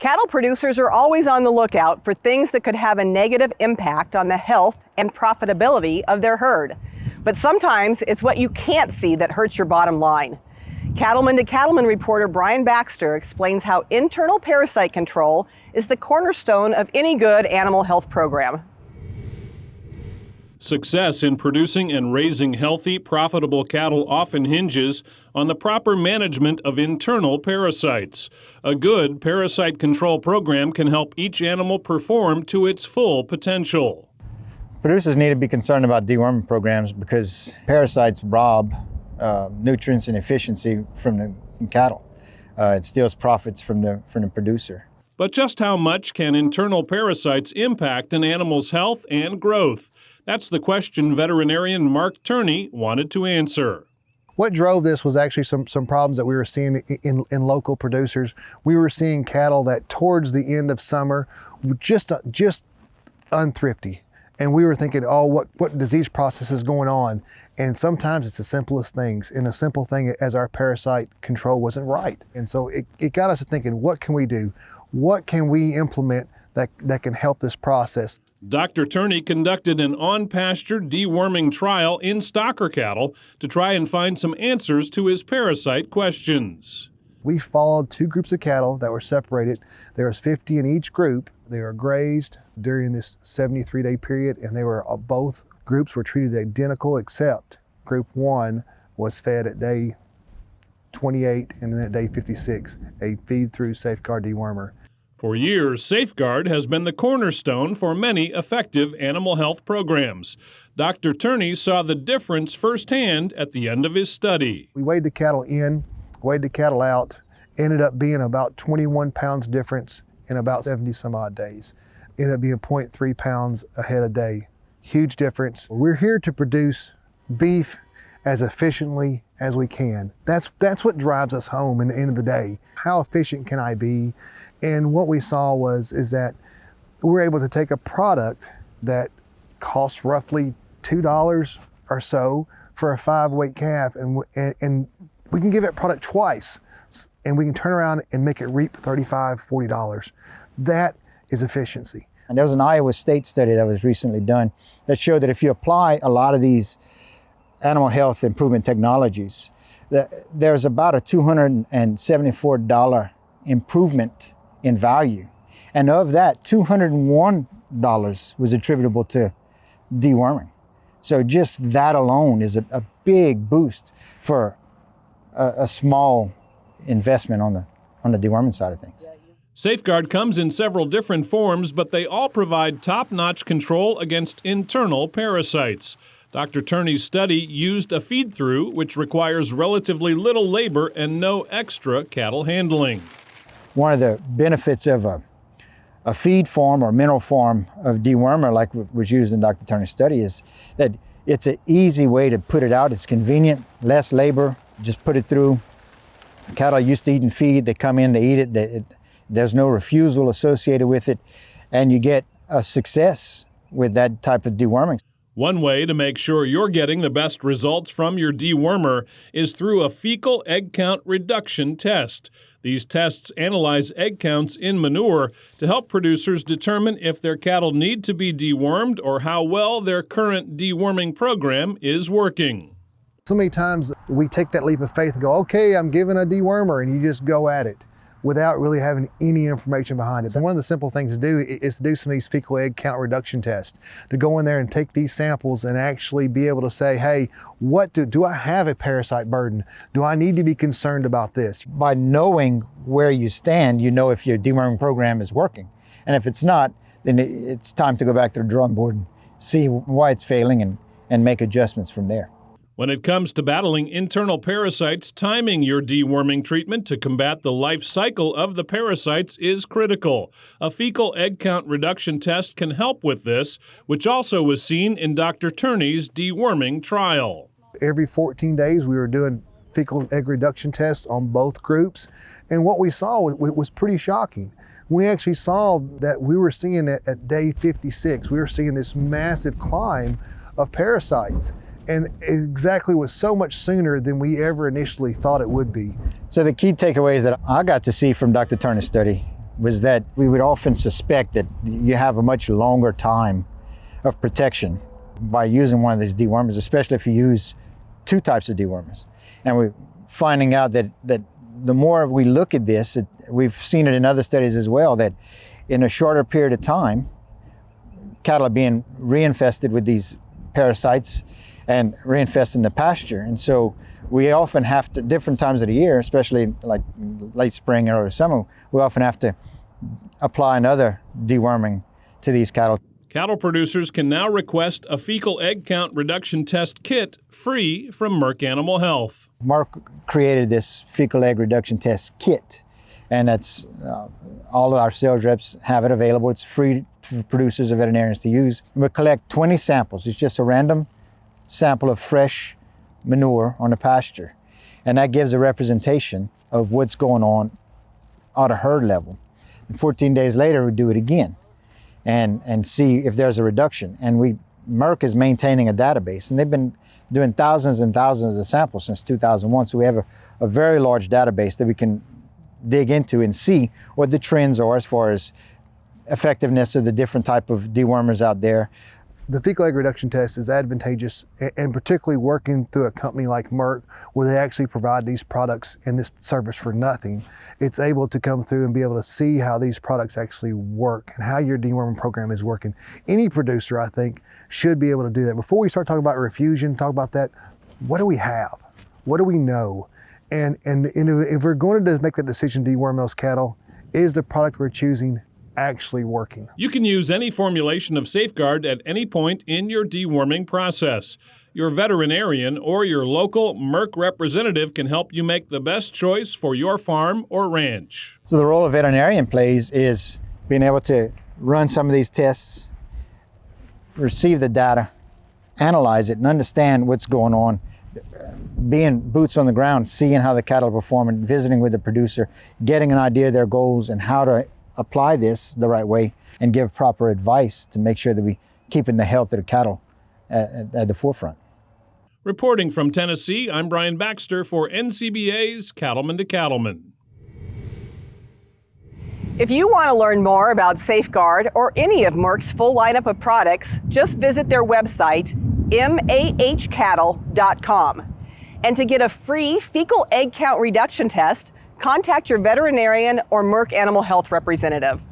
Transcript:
Cattle producers are always on the lookout for things that could have a negative impact on the health and profitability of their herd. But sometimes it's what you can't see that hurts your bottom line. Cattleman to Cattleman reporter Brian Baxter explains how internal parasite control is the cornerstone of any good animal health program. Success in producing and raising healthy, profitable cattle often hinges on the proper management of internal parasites. A good parasite control program can help each animal perform to its full potential. Producers need to be concerned about deworming programs because parasites rob nutrients and efficiency from the cattle. It steals profits from the producer. But just how much can internal parasites impact an animal's health and growth? That's the question veterinarian Mark Turney wanted to answer. What drove this was actually some problems that we were seeing in local producers. We were seeing cattle that towards the end of summer were just unthrifty. And we were thinking, oh, what disease process is going on? And sometimes it's the simplest things. And a simple thing as our parasite control wasn't right. And so it got us to thinking, what can we do? What can we implement that can help this process? Dr. Turney conducted an on-pasture deworming trial in stocker cattle to try and find some answers to his parasite questions. We followed two groups of cattle that were separated. There was 50 in each group. They were grazed during this 73-day period, and both groups were treated identical, except group 1 was fed at day 28 and then at day 56, a feed-through Safeguard dewormer. For years, Safeguard has been the cornerstone for many effective animal health programs. Dr. Turney saw the difference firsthand at the end of his study. We weighed the cattle in, weighed the cattle out, ended up being about 21 pounds difference in about 70 some odd days. Ended up being 0.3 pounds a head a day. Huge difference. We're here to produce beef as efficiently as we can. That's what drives us home in the end of the day. How efficient can I be? And what we saw is that we're able to take a product that costs roughly $2 or so for a 5-weight calf, and we can give that product twice, and we can turn around and make it reap $35, $40. That is efficiency. And there was an Iowa State study that was recently done that showed that if you apply a lot of these animal health improvement technologies, there's about a $274 improvement in value. And of that, $201 was attributable to deworming. So just that alone is a big boost for a small investment on the deworming side of things. Safeguard comes in several different forms, but they all provide top-notch control against internal parasites. Dr. Turney's study used a feed-through, which requires relatively little labor and no extra cattle handling. One of the benefits of a feed form or mineral form of dewormer, like was used in Dr. Turney's study, is that it's an easy way to put it out. It's convenient, less labor, just put it through. Cattle are used to eating feed, they come in, they eat it, there's no refusal associated with it, and you get a success with that type of deworming. One way to make sure you're getting the best results from your dewormer is through a fecal egg count reduction test. These tests analyze egg counts in manure to help producers determine if their cattle need to be dewormed or how well their current deworming program is working. So many times we take that leap of faith and go, okay, I'm giving a dewormer, and you just go at it without really having any information behind it. So one of the simple things to do is to do some of these fecal egg count reduction tests, to go in there and take these samples and actually be able to say, hey, what do I have a parasite burden? Do I need to be concerned about this? By knowing where you stand, you know if your deworming program is working. And if it's not, then it's time to go back to the drawing board and see why it's failing and make adjustments from there. When it comes to battling internal parasites, timing your deworming treatment to combat the life cycle of the parasites is critical. A fecal egg count reduction test can help with this, which also was seen in Dr. Turney's deworming trial. Every 14 days we were doing fecal egg reduction tests on both groups, and what we saw was pretty shocking. We actually saw that we were seeing at day 56, we were seeing this massive climb of parasites. And exactly was so much sooner than we ever initially thought it would be. So the key takeaways that I got to see from Dr. Turney's study was that we would often suspect that you have a much longer time of protection by using one of these dewormers, especially if you use two types of dewormers. And we're finding out that the more we look at this, we've seen it in other studies as well, that in a shorter period of time, cattle are being reinfested with these parasites and reinfesting the pasture. And so we often have to, different times of the year, especially like late spring or summer, we often have to apply another deworming to these cattle. Cattle producers can now request a fecal egg count reduction test kit free from Merck Animal Health. Merck created this fecal egg reduction test kit, and that's all of our sales reps have it available. It's free for producers and veterinarians to use. We collect 20 samples. It's just a random sample of fresh manure on the pasture, and that gives a representation of what's going on at a herd level. And 14 days later, we do it again and see if there's a reduction. And Merck is maintaining a database, and they've been doing thousands and thousands of samples since 2001. So we have a very large database that we can dig into and see what the trends are as far as effectiveness of the different type of dewormers out there. The fecal egg reduction test is advantageous, and particularly working through a company like Merck, where they actually provide these products and this service for nothing. It's able to come through and be able to see how these products actually work and how your deworming program is working. Any producer, I think, should be able to do that. Before we start talking about refusion, talk about that, what do we have? What do we know? And if we're going to make that decision to deworm those cattle, is the product we're choosing actually working? You can use any formulation of Safeguard at any point in your deworming process. Your veterinarian or your local Merck representative can help you make the best choice for your farm or ranch. So the role a veterinarian plays is being able to run some of these tests, receive the data, analyze it, and understand what's going on, being boots on the ground, seeing how the cattle are performing, visiting with the producer, getting an idea of their goals and how to apply this the right way and give proper advice to make sure that we keeping the health of the cattle at the forefront. Reporting from Tennessee, I'm Brian Baxter for NCBA's Cattleman to Cattleman. If you want to learn more about Safeguard or any of Merck's full lineup of products, just visit their website, mahcattle.com. And to get a free fecal egg count reduction test, contact your veterinarian or Merck Animal Health representative.